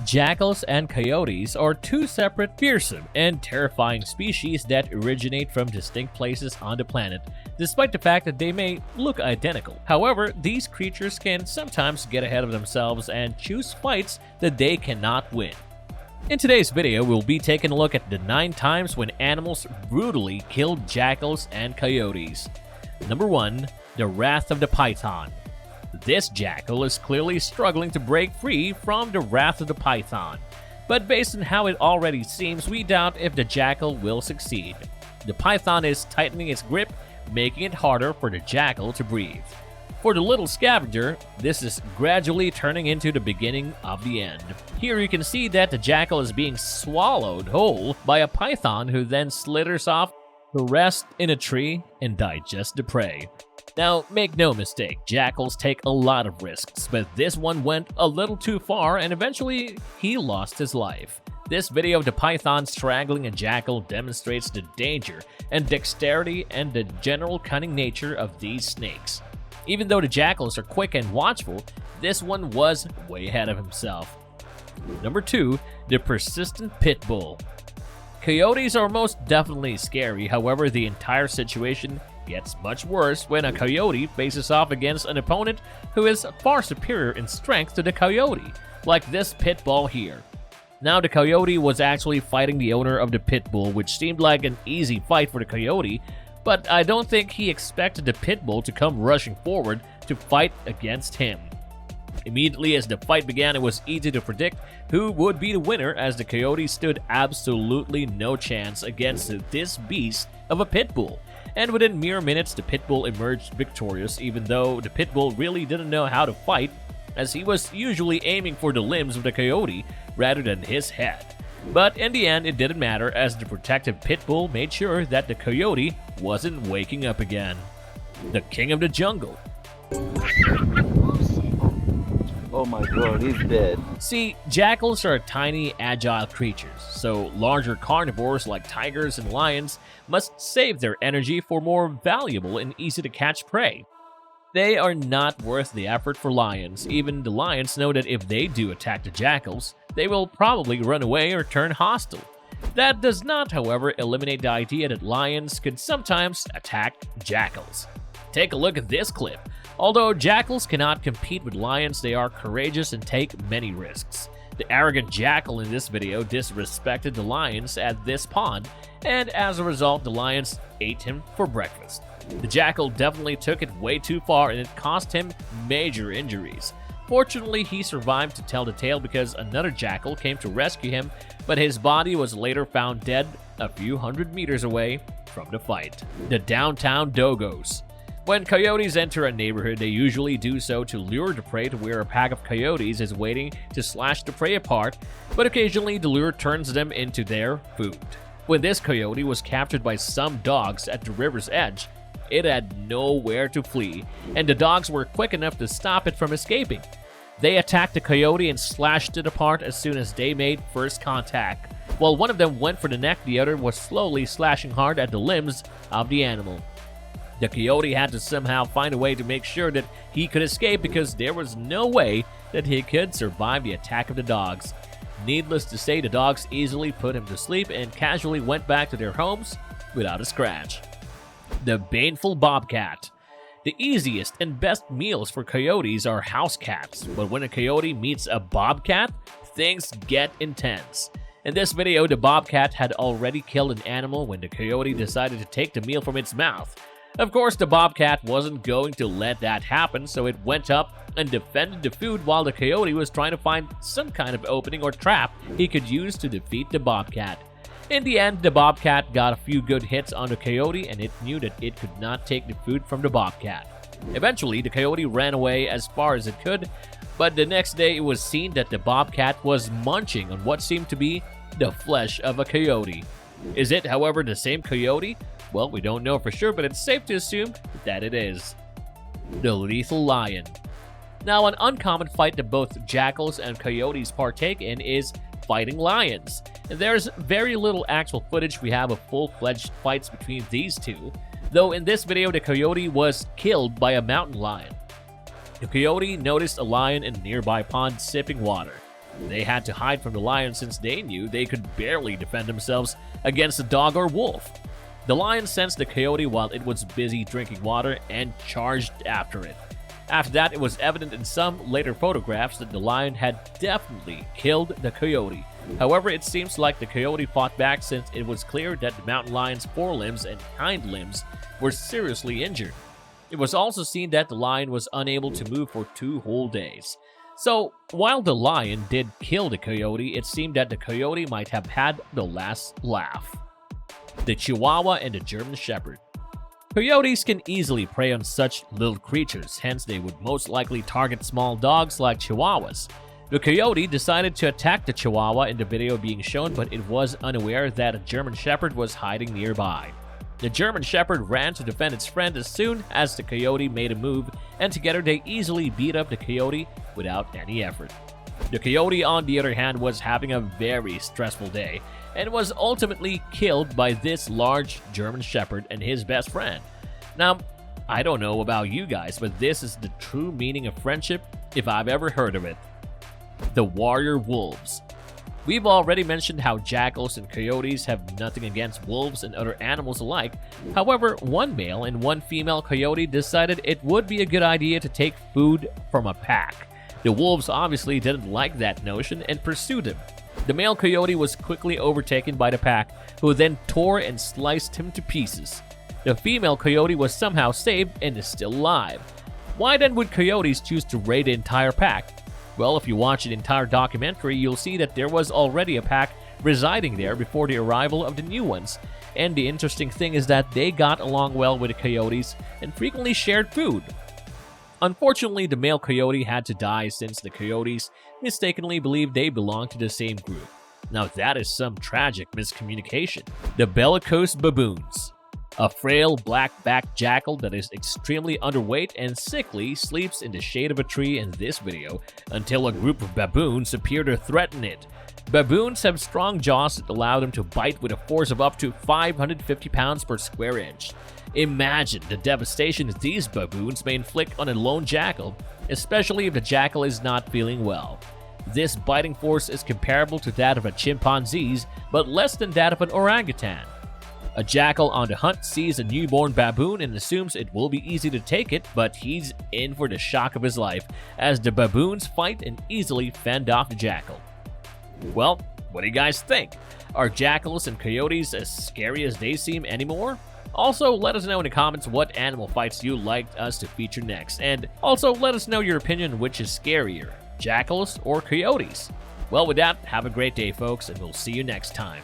Jackals and coyotes are two separate, fearsome, and terrifying species that originate from distinct places on the planet, despite the fact that they may look identical. However, these creatures can sometimes get ahead of themselves and choose fights that they cannot win. In today's video, we'll be taking a look at the 9 times when animals brutally killed jackals and coyotes. Number 1. The Wrath of the Python. This jackal is clearly struggling to break free from the wrath of the python, but based on how it already seems, we doubt if the jackal will succeed. The python is tightening its grip, making it harder for the jackal to breathe. For the little scavenger, this is gradually turning into the beginning of the end. Here you can see that the jackal is being swallowed whole by a python who then slithers off to rest in a tree and digest the prey. Now, make no mistake, jackals take a lot of risks, but this one went a little too far and eventually he lost his life. This video of the python strangling a jackal demonstrates the danger and dexterity and the general cunning nature of these snakes. Even though the jackals are quick and watchful, this one was way ahead of himself. Number 2. The Persistent Pit Bull. Coyotes are most definitely scary, however, the entire situation gets much worse when a coyote faces off against an opponent who is far superior in strength to the coyote, like this pit bull here. Now, the coyote was actually fighting the owner of the pit bull, which seemed like an easy fight for the coyote, but I don't think he expected the pit bull to come rushing forward to fight against him. Immediately as the fight began, it was easy to predict who would be the winner, as the coyote stood absolutely no chance against this beast of a pit bull. And within mere minutes, the pit bull emerged victorious, even though the pit bull really didn't know how to fight, as he was usually aiming for the limbs of the coyote rather than his head. But in the end, it didn't matter, as the protective pit bull made sure that the coyote wasn't waking up again. The King of the Jungle. Oh my god, he's dead. See, jackals are tiny, agile creatures, so larger carnivores like tigers and lions must save their energy for more valuable and easy-to-catch prey. They are not worth the effort for lions. Even the lions know that if they do attack the jackals, they will probably run away or turn hostile. That does not, however, eliminate the idea that lions could sometimes attack jackals. Take a look at this clip. Although jackals cannot compete with lions, they are courageous and take many risks. The arrogant jackal in this video disrespected the lions at this pond, and as a result, the lions ate him for breakfast. The jackal definitely took it way too far, and it cost him major injuries. Fortunately, he survived to tell the tale because another jackal came to rescue him, but his body was later found dead a few hundred meters away from the fight. The Downtown Dogos. When coyotes enter a neighborhood, they usually do so to lure the prey to where a pack of coyotes is waiting to slash the prey apart, but occasionally the lure turns them into their food. When this coyote was captured by some dogs at the river's edge, it had nowhere to flee, and the dogs were quick enough to stop it from escaping. They attacked the coyote and slashed it apart as soon as they made first contact. While one of them went for the neck, the other was slowly slashing hard at the limbs of the animal. The coyote had to somehow find a way to make sure that he could escape, because there was no way that he could survive the attack of the dogs. Needless to say, the dogs easily put him to sleep and casually went back to their homes without a scratch. The Baneful Bobcat. The easiest and best meals for coyotes are house cats, but when a coyote meets a bobcat, things get intense. In this video, the bobcat had already killed an animal when the coyote decided to take the meal from its mouth. Of course, the bobcat wasn't going to let that happen, so it went up and defended the food while the coyote was trying to find some kind of opening or trap he could use to defeat the bobcat. In the end, the bobcat got a few good hits on the coyote, and it knew that it could not take the food from the bobcat. Eventually, the coyote ran away as far as it could, but the next day it was seen that the bobcat was munching on what seemed to be the flesh of a coyote. Is it, however, the same coyote? Well, we don't know for sure, but it's safe to assume that it is. The Lethal Lion. Now, an uncommon fight that both jackals and coyotes partake in is fighting lions. And there's very little actual footage we have of full-fledged fights between these two, though in this video the coyote was killed by a mountain lion. The coyote noticed a lion in a nearby pond sipping water. They had to hide from the lion since they knew they could barely defend themselves against a dog or wolf. The lion sensed the coyote while it was busy drinking water and charged after it. After that, it was evident in some later photographs that the lion had definitely killed the coyote. However, it seems like the coyote fought back since it was clear that the mountain lion's forelimbs and hind limbs were seriously injured. It was also seen that the lion was unable to move for 2 whole days. So, while the lion did kill the coyote, it seemed that the coyote might have had the last laugh. The Chihuahua and the German Shepherd. Coyotes can easily prey on such little creatures, hence they would most likely target small dogs like Chihuahuas. The coyote decided to attack the Chihuahua in the video being shown, but it was unaware that a German Shepherd was hiding nearby. The German Shepherd ran to defend its friend as soon as the coyote made a move, and together they easily beat up the coyote without any effort. The coyote, on the other hand, was having a very stressful day and was ultimately killed by this large German Shepherd and his best friend. Now, I don't know about you guys, but this is the true meaning of friendship if I've ever heard of it. The warrior wolves. We've already mentioned how jackals and coyotes have nothing against wolves and other animals alike. However, one male and one female coyote decided it would be a good idea to take food from a pack. The wolves obviously didn't like that notion and pursued him. The male coyote was quickly overtaken by the pack, who then tore and sliced him to pieces. The female coyote was somehow saved and is still alive. Why then would coyotes choose to raid the entire pack? Well, if you watch the entire documentary, you'll see that there was already a pack residing there before the arrival of the new ones. And the interesting thing is that they got along well with the coyotes and frequently shared food. Unfortunately, the male coyote had to die since the coyotes mistakenly believed they belonged to the same group. Now that is some tragic miscommunication. The bellicose baboons. A frail black-backed jackal that is extremely underweight and sickly sleeps in the shade of a tree in this video until a group of baboons appear to threaten it. Baboons have strong jaws that allow them to bite with a force of up to 550 pounds per square inch. Imagine the devastation these baboons may inflict on a lone jackal, especially if the jackal is not feeling well. This biting force is comparable to that of a chimpanzee's, but less than that of an orangutan. A jackal on the hunt sees a newborn baboon and assumes it will be easy to take it, but he's in for the shock of his life as the baboons fight and easily fend off the jackal. Well, what do you guys think? Are jackals and coyotes as scary as they seem anymore? Also, let us know in the comments what animal fights you'd like us to feature next, and also let us know your opinion on which is scarier, jackals or coyotes. Well, with that, have a great day, folks, and we'll see you next time.